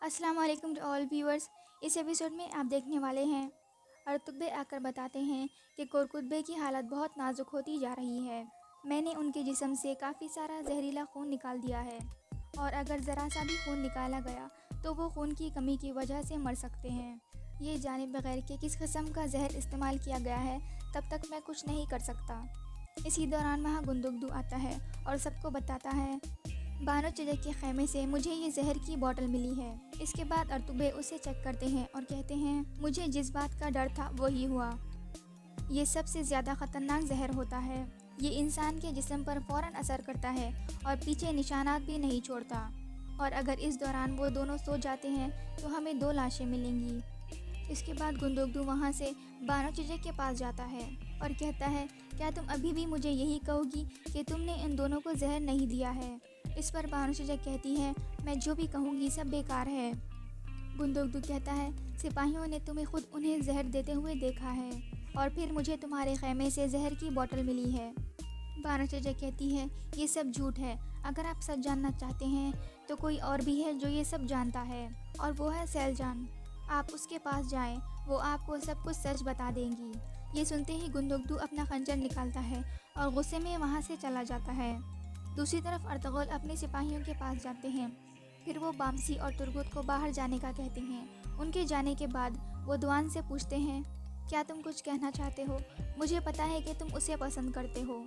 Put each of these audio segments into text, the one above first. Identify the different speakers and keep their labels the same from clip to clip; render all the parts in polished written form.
Speaker 1: السلام علیکم to all viewers. اس ایپیسوڈ میں آپ دیکھنے والے ہیں ارطغرل آ کر بتاتے ہیں کہ کورکتبے کی حالت بہت نازک ہوتی جا رہی ہے۔ میں نے ان کے جسم سے کافی سارا زہریلا خون نکال دیا ہے اور اگر ذرا سا بھی خون نکالا گیا تو وہ خون کی کمی کی وجہ سے مر سکتے ہیں۔ یہ جانے بغیر کہ کس قسم کا زہر استعمال کیا گیا ہے تب تک میں کچھ نہیں کر سکتا۔ اسی دوران وہاں گندگدو آتا ہے اور سب کو بتاتا ہے بانو چچا کے خیمے سے مجھے یہ زہر کی بوتل ملی ہے۔ اس کے بعد ارطغرل اسے چیک کرتے ہیں اور کہتے ہیں مجھے جس بات کا ڈر تھا وہی ہوا۔ یہ سب سے زیادہ خطرناک زہر ہوتا ہے۔ یہ انسان کے جسم پر فوراً اثر کرتا ہے اور پیچھے نشانات بھی نہیں چھوڑتا، اور اگر اس دوران وہ دونوں سو جاتے ہیں تو ہمیں 2 لاشیں ملیں گی۔ اس کے بعد گندگدو وہاں سے بانو چچا کے پاس جاتا ہے اور کہتا ہے کیا تم ابھی بھی مجھے یہی کہو گی کہ تم نے ان دونوں کو زہر نہیں دیا ہے؟ اس پر بانو چچا کہتی ہے میں جو بھی کہوں گی سب بیکار ہے۔ گندگدو کہتا ہے سپاہیوں نے تمہیں خود انہیں زہر دیتے ہوئے دیکھا ہے اور پھر مجھے تمہارے خیمے سے زہر کی بوتل ملی ہے۔ بانو چچا کہتی ہے یہ سب جھوٹ ہے، اگر آپ سچ جاننا چاہتے ہیں تو کوئی اور بھی ہے جو یہ سب جانتا ہے، اور وہ ہے سیل جان۔ آپ اس کے پاس جائیں، وہ آپ کو سب کچھ سچ بتا دیں گی۔ یہ سنتے ہی گندگدو اپنا خنجر نکالتا ہے اور غصے میں وہاں سے چلا جاتا ہے۔ دوسری طرف ارطغرل اپنے سپاہیوں کے پاس جاتے ہیں، پھر وہ بامسی اور ترگت کو باہر جانے کا کہتے ہیں۔ ان کے جانے کے بعد وہ دوان سے پوچھتے ہیں کیا تم کچھ کہنا چاہتے ہو؟ مجھے پتا ہے کہ تم اسے پسند کرتے ہو،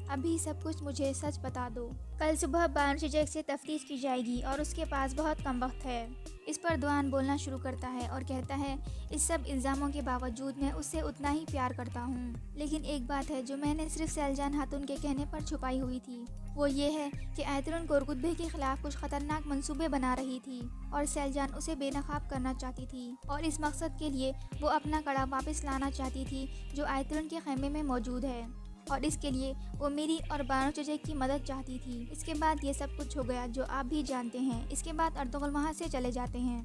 Speaker 1: ابھی سب کچھ مجھے سچ بتا دو۔ کل صبح بانو چچا سے تفتیش کی جائے گی اور اس کے پاس بہت کم وقت ہے۔ اس پر دوان بولنا شروع کرتا ہے اور کہتا ہے اس سب الزاموں کے باوجود میں اس سے اتنا ہی پیار کرتا ہوں، لیکن ایک بات ہے جو میں نے صرف سیل جان خاتون کے کہنے پر چھپائی ہوئی تھی، وہ یہ ہے کہ آیترن کورکتبے کے خلاف کچھ خطرناک منصوبے بنا رہی تھی اور سیل جان اسے بے نقاب کرنا چاہتی تھی، اور اس مقصد کے لیے وہ اپنا کڑا واپس لانا چاہتی تھی جو آیترن کے خیمے میں موجود ہے، اور اس کے لیے وہ میری اور بانو چچا کی مدد چاہتی تھی۔ اس کے بعد یہ سب کچھ ہو گیا جو آپ بھی جانتے ہیں۔ اس کے بعد ارطغرل وہاں سے چلے جاتے ہیں۔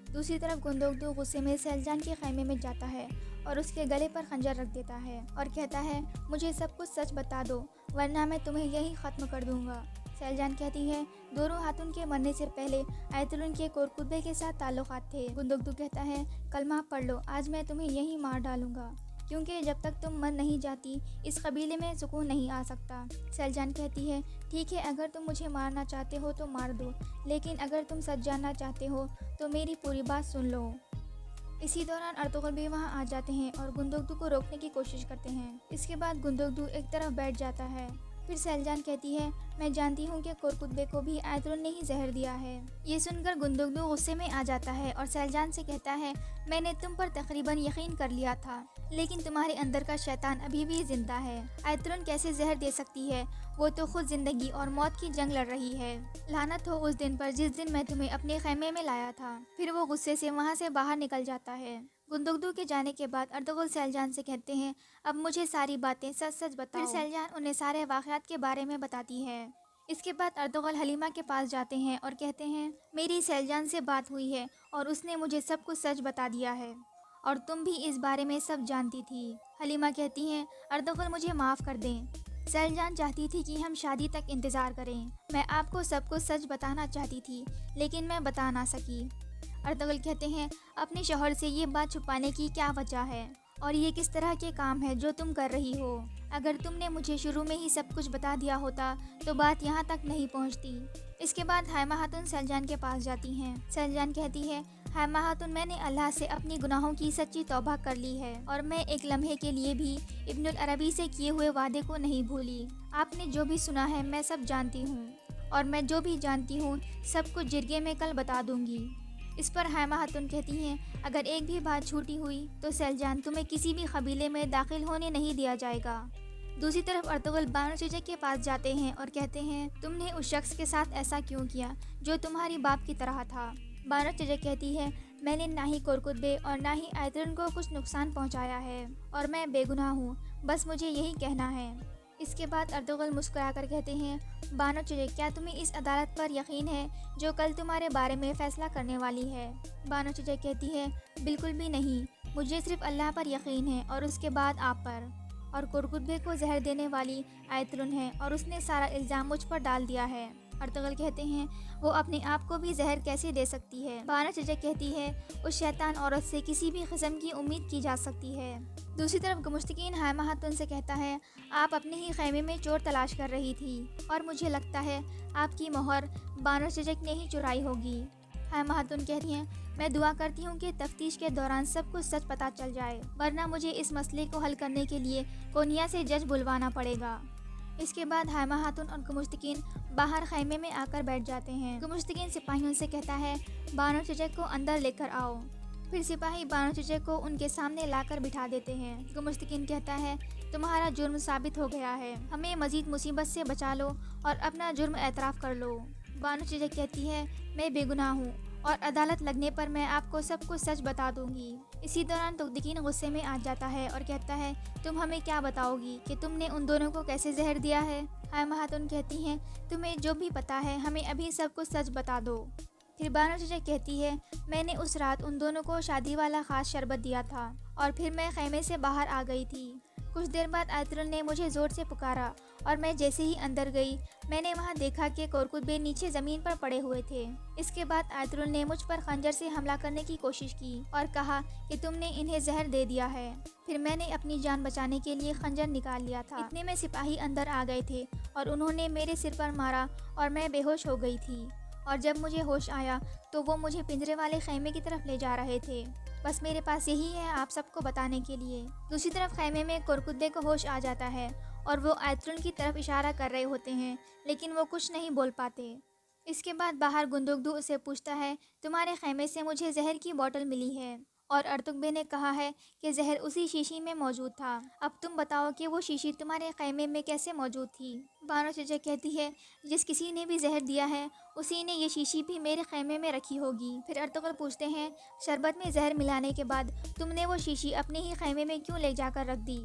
Speaker 1: دوسری طرف گندگدو غصے میں سیل جان کے خیمے میں جاتا ہے اور اس کے گلے پر خنجر رکھ دیتا ہے اور کہتا ہے مجھے سب کچھ سچ بتا دو ورنہ میں تمہیں یہی ختم کر دوں گا۔ سیل جان کہتی ہے دورو خاتون کے مرنے سے پہلے آیترن کے کورکتبے کے ساتھ تعلقات تھے۔ گندگدو کہتا ہے کلمہ پڑھ لو، آج میں تمہیں یہی مار ڈالوں گا، کیونکہ جب تک تم مر نہیں جاتی اس قبیلے میں سکون نہیں آ سکتا۔ سیل جان کہتی ہے ٹھیک ہے، اگر تم مجھے مارنا چاہتے ہو تو مار دو، لیکن اگر تم سچ جاننا چاہتے ہو تو میری پوری بات سن لو۔ اسی دوران ارطغرل بھی وہاں آ جاتے ہیں اور گندگدو کو روکنے کی کوشش کرتے ہیں۔ اس کے بعد گندگدو ایک طرف بیٹھ جاتا ہے۔ پھر سیل جان کہتی ہے میں جانتی ہوں کہ کورکتبے کو بھی آیترن نے ہی زہر دیا ہے۔ یہ سن کر گندگدو غصے میں آ جاتا ہے اور سیل جان سے کہتا ہے میں نے تم پر تقریباً یقین کر لیا تھا، لیکن تمہارے اندر کا شیطان ابھی بھی زندہ ہے۔ آیترن کیسے زہر دے سکتی ہے؟ وہ تو خود زندگی اور موت کی جنگ لڑ رہی ہے۔ لعنت ہو اس دن پر جس دن میں تمہیں اپنے خیمے میں لایا تھا۔ پھر وہ غصے سے وہاں سے باہر نکل جاتا ہے۔ گندگدو کے جانے کے بعد ارطغرل سیل جان سے کہتے ہیں اب مجھے ساری باتیں سچ سچ بتاؤ۔ پھر سیل جان انہیں سارے واقعات کے بارے میں بتاتی ہے۔ اس کے بعد ارطغرل حلیمہ کے پاس جاتے ہیں اور کہتے ہیں میری سیل جان سے بات ہوئی ہے اور اس نے مجھے سب کچھ سچ بتا دیا ہے، اور تم بھی اس بارے میں سب جانتی تھی۔ حلیمہ کہتی ہیں ارطغرل مجھے معاف کر دیں، سیل جان چاہتی تھی کہ ہم شادی تک انتظار کریں، میں آپ کو سب کچھ سچ بتانا چاہتی تھی لیکن میں بتا نہ سکی۔ ارطغرل کہتے ہیں اپنے شوہر سے یہ بات چھپانے کی کیا وجہ ہے، اور یہ کس طرح کے کام ہے جو تم کر رہی ہو؟ اگر تم نے مجھے شروع میں ہی سب کچھ بتا دیا ہوتا تو بات یہاں تک نہیں پہنچتی۔ اس کے بعد حائمہ خاتون سیل جان کے پاس جاتی ہیں۔ سیل جان کہتی ہے حائمہ خاتون میں نے اللہ سے اپنی گناہوں کی سچی توبہ کر لی ہے اور میں ایک لمحے کے لیے بھی ابن العربی سے کیے ہوئے وعدے کو نہیں بھولی۔ آپ نے جو بھی سنا ہے میں سب جانتی ہوں، اور میں جو بھی جانتی ہوں سب کچھ جرگے میں کل بتا دوں گی۔ اس پر حائمہ خاتون کہتی ہیں اگر ایک بھی بات جھوٹی ہوئی تو سیل جان تمہیں کسی بھی قبیلے میں داخل ہونے نہیں دیا جائے گا۔ دوسری طرف ارطغرل بانو چچا کے پاس جاتے ہیں اور کہتے ہیں تم نے اس شخص کے ساتھ ایسا کیوں کیا جو تمہاری باپ کی طرح تھا؟ بانو چچا کہتی ہے میں نے نہ ہی کورکتبے اور نہ ہی آیترن کو کچھ نقصان پہنچایا ہے، اور میں بے گناہ ہوں، بس مجھے یہی کہنا ہے۔ اس کے بعد ارطغرل مسکرا کر کہتے ہیں بانو چچا کیا تمہیں اس عدالت پر یقین ہے جو کل تمہارے بارے میں فیصلہ کرنے والی ہے؟ بانو چچا کہتی ہے بالکل بھی نہیں، مجھے صرف اللہ پر یقین ہے اور اس کے بعد آپ پر، اور کورکتبے کو زہر دینے والی آیترن ہے اور اس نے سارا الزام مجھ پر ڈال دیا ہے۔ ارطغرل کہتے ہیں وہ اپنے آپ کو بھی زہر کیسے دے سکتی ہے؟ بانو چچک کہتی ہے اس شیطان عورت سے کسی بھی قسم کی امید کی جا سکتی ہے۔ دوسری طرف گمشتکین حائمہ خاتون سے کہتا ہے آپ اپنے ہی خیمے میں چور تلاش کر رہی تھی اور مجھے لگتا ہے آپ کی مہر بانو چچک نے ہی چرائی ہوگی۔ حائمہ خاتون کہتی ہیں میں دعا کرتی ہوں کہ تفتیش کے دوران سب کچھ سچ پتہ چل جائے، ورنہ مجھے اس مسئلے کو حل کرنے کے لیے کونیا سے جج بلوانا پڑے گا۔ اس کے بعد حائمہ خاتون اور گمشتکین باہر خیمے میں آ کر بیٹھ جاتے ہیں۔ گمشتکین سپاہیوں سے کہتا ہے بانو چچک کو اندر لے کر آؤ۔ پھر سپاہی بانو چچک کو ان کے سامنے لا کر بٹھا دیتے ہیں۔ گمشتکین کہتا ہے تمہارا جرم ثابت ہو گیا ہے، ہمیں مزید مصیبت سے بچا لو اور اپنا جرم اعتراف کر لو۔ بانو چچک کہتی ہے میں بے گناہ ہوں اور عدالت لگنے پر میں آپ کو سب کچھ سچ بتا دوں گی۔ اسی دوران تغدکین غصے میں آ جاتا ہے اور کہتا ہے تم ہمیں کیا بتاؤ گی کہ تم نے ان دونوں کو کیسے زہر دیا ہے؟ حائمہ خاتون کہتی ہیں تمہیں جو بھی پتا ہے ہمیں ابھی سب کچھ سچ بتا دو۔ پھر بانو چچک کہتی ہے میں نے اس رات ان دونوں کو شادی والا خاص شربت دیا تھا اور پھر میں خیمے سے باہر آ گئی تھی۔ کچھ دیر بعد آیترل نے مجھے زور سے پکارا اور میں جیسے ہی اندر گئی میں نے وہاں دیکھا کہ کورکٹ بے نیچے زمین پر پڑے ہوئے تھے۔ اس کے بعد آیترل نے مجھ پر خنجر سے حملہ کرنے کی کوشش کی اور کہا کہ تم نے انہیں زہر دے دیا ہے۔ پھر میں نے اپنی جان بچانے کے لیے خنجر نکال لیا تھا۔ اتنے میں سپاہی اندر آ گئے تھے اور انہوں نے میرے سر پر مارا اور میں بے ہوش ہو گئی تھی، اور جب مجھے ہوش آیا تو وہ مجھے پنجرے والے خیمے کی طرف لے جا رہے تھے۔ بس میرے پاس یہی ہے آپ سب کو بتانے کے لیے۔ دوسری طرف خیمے میں کورکٹ بے کو ہوش آ جاتا ہے اور وہ آیترل کی طرف اشارہ کر رہے ہوتے ہیں لیکن وہ کچھ نہیں بول پاتے۔ اس کے بعد باہر گندگدو اسے پوچھتا ہے تمہارے خیمے سے مجھے زہر کی بوتل ملی ہے اور ارتک بے نے کہا ہے کہ زہر اسی شیشی میں موجود تھا۔ اب تم بتاؤ کہ وہ شیشی تمہارے خیمے میں کیسے موجود تھی؟ بانو چچک کہتی ہے جس کسی نے بھی زہر دیا ہے اسی نے یہ شیشی بھی میرے خیمے میں رکھی ہوگی۔ پھر ارطغرل پوچھتے ہیں شربت میں زہر ملانے کے بعد تم نے وہ شیشی اپنے ہی خیمے میں کیوں لے جا کر رکھ دی؟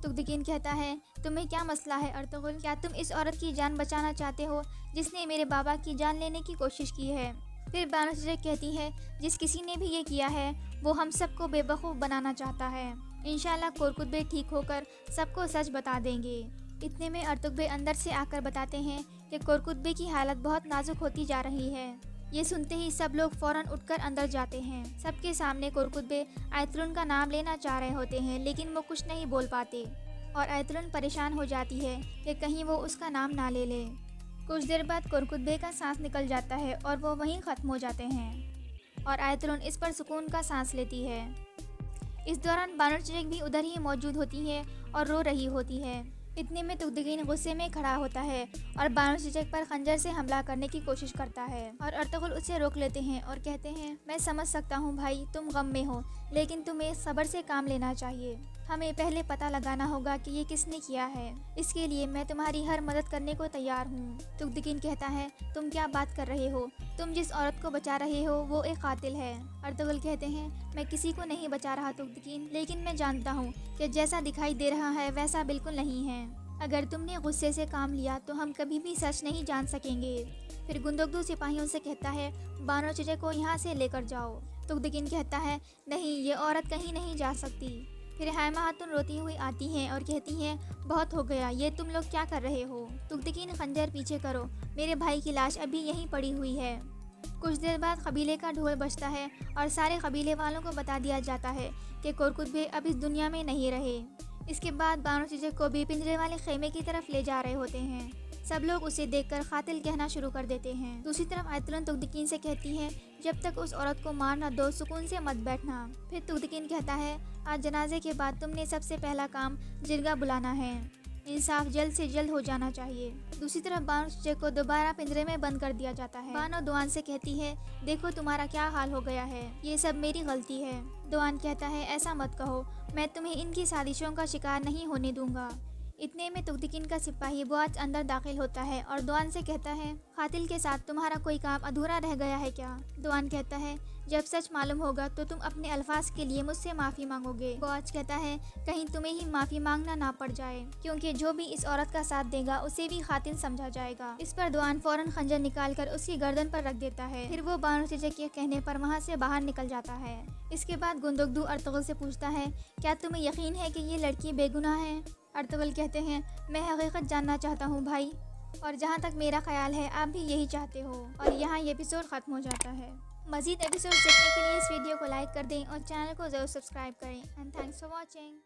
Speaker 1: تغدکین کہتا ہے تمہیں کیا مسئلہ ہے ارطغرل؟ کیا تم اس عورت کی جان بچانا چاہتے ہو جس نے میرے بابا کی جان لینے کی کوشش کی ہے؟ پھر بانو چچک کہتی ہے جس کسی نے بھی یہ کیا ہے وہ ہم سب کو بے وقوف بنانا چاہتا ہے۔ انشاءاللہ کورکٹ بے ٹھیک ہو کر سب کو سچ بتا دیں گے۔ اتنے میں ارتک بے اندر سے آ کر بتاتے ہیں کہ کورکٹ بے کی حالت بہت نازک ہوتی جا رہی ہے۔ یہ سنتے ہی سب لوگ فوراً اٹھ کر اندر جاتے ہیں۔ سب کے سامنے کورکٹ بے آیترل کا نام لینا چاہ رہے ہوتے ہیں لیکن وہ کچھ نہیں بول پاتے اور آیترل پریشان ہو جاتی ہے کہ کہیں وہ اس کا نام نہ لے لے۔ کچھ دیر بعد کورکٹ بے کا سانس نکل جاتا ہے اور وہ وہیں ختم ہو جاتے ہیں اور آیترل اس پر سکون کا سانس لیتی ہے۔ اس دوران بانو چچک بھی ادھر ہی موجود ہوتی ہے اور رو رہی ہوتی ہے۔ اتنے میں تغدکین غصے میں کھڑا ہوتا ہے اور بانو چچک پر خنجر سے حملہ کرنے کی کوشش کرتا ہے اور ارطغرل اسے روک لیتے ہیں اور کہتے ہیں میں سمجھ سکتا ہوں بھائی تم غم میں ہو لیکن تمہیں صبر سے کام لینا چاہیے۔ ہمیں پہلے پتہ لگانا ہوگا کہ یہ کس نے کیا ہے، اس کے لیے میں تمہاری ہر مدد کرنے کو تیار ہوں۔ تغدکین کہتا ہے تم کیا بات کر رہے ہو؟ تم جس عورت کو بچا رہے ہو وہ ایک قاتل ہے۔ ارطغرل کہتے ہیں میں کسی کو نہیں بچا رہا تغدکین، لیکن میں جانتا ہوں کہ جیسا دکھائی دے رہا ہے ویسا بالکل نہیں ہے۔ اگر تم نے غصے سے کام لیا تو ہم کبھی بھی سچ نہیں جان سکیں گے۔ پھر گندگدو سپاہیوں سے کہتا ہے بانو چچک کو یہاں سے لے کر جاؤ۔ تغدکین کہتا ہے نہیں یہ عورت کہیں نہیں جا سکتی۔ پھر حائمہ خاتون روتی ہوئی آتی ہیں اور کہتی ہیں بہت ہو گیا، یہ تم لوگ کیا کر رہے ہو؟ تغدکین خنجر پیچھے کرو، میرے بھائی کی لاش ابھی یہیں پڑی ہوئی ہے۔ کچھ دیر بعد قبیلے کا ڈھول بجتا ہے اور سارے قبیلے والوں کو بتا دیا جاتا ہے کہ کورکٹ بے اب اس دنیا میں نہیں رہے۔ اس کے بعد بانو چچک کو بھی پنجرے والے خیمے کی طرف لے جا رہے ہوتے ہیں۔ سب لوگ اسے دیکھ کر قاتل کہنا شروع کر دیتے ہیں۔ دوسری طرف آیترل تغدکین سے کہتی ہے جب تک اس عورت کو مار نہ دو سکون سے مت بیٹھنا۔ پھر تغدکین کہتا ہے آج جنازے کے بعد تم نے سب سے پہلا کام جرگہ بلانا ہے، انصاف جلد سے جلد ہو جانا چاہیے۔ دوسری طرف بانو چچک کو دوبارہ پنجرے میں بند کر دیا جاتا ہے۔ بانو دوان سے کہتی ہے دیکھو تمہارا کیا حال ہو گیا ہے، یہ سب میری غلطی ہے۔ دوان کہتا ہے ایسا مت کہو، میں تمہیں ان کی سازشوں کا شکار نہیں ہونے دوں گا۔ اتنے میں تغدکین کا سپاہی بواچ اندر داخل ہوتا ہے اور دوان سے کہتا ہے قاتل کے ساتھ تمہارا کوئی کام ادھورا رہ گیا ہے کیا؟ دوان کہتا ہے جب سچ معلوم ہوگا تو تم اپنے الفاظ کے لیے مجھ سے معافی مانگو گے۔ بواچ کہتا ہے کہیں تمہیں ہی معافی مانگنا نہ پڑ جائے، کیونکہ جو بھی اس عورت کا ساتھ دے گا اسے بھی قاتل سمجھا جائے گا۔ اس پر دوان فوراً خنجر نکال کر اس کی گردن پر رکھ دیتا ہے۔ پھر وہ بانو چچک کے کہنے پر وہاں سے باہر نکل جاتا ہے۔ اس کے بعد گندگدو ارطغرل سے پوچھتا ہے کیا تمہیں یقین ہے کہ یہ لڑکی بے گناہ ہے؟ ارطغرل کہتے ہیں میں حقیقت جاننا چاہتا ہوں بھائی۔ اور جہاں تک میرا خیال ہے آپ بھی یہی چاہتے ہو، اور یہاں یہ ایپیسوڈ ختم ہو جاتا ہے۔ مزید ایپیسوڈ دیکھنے کے لیے اس ویڈیو کو لائک کر دیں اور چینل کو ضرور سبسکرائب کریں، اینڈ تھینکس فار واچنگ۔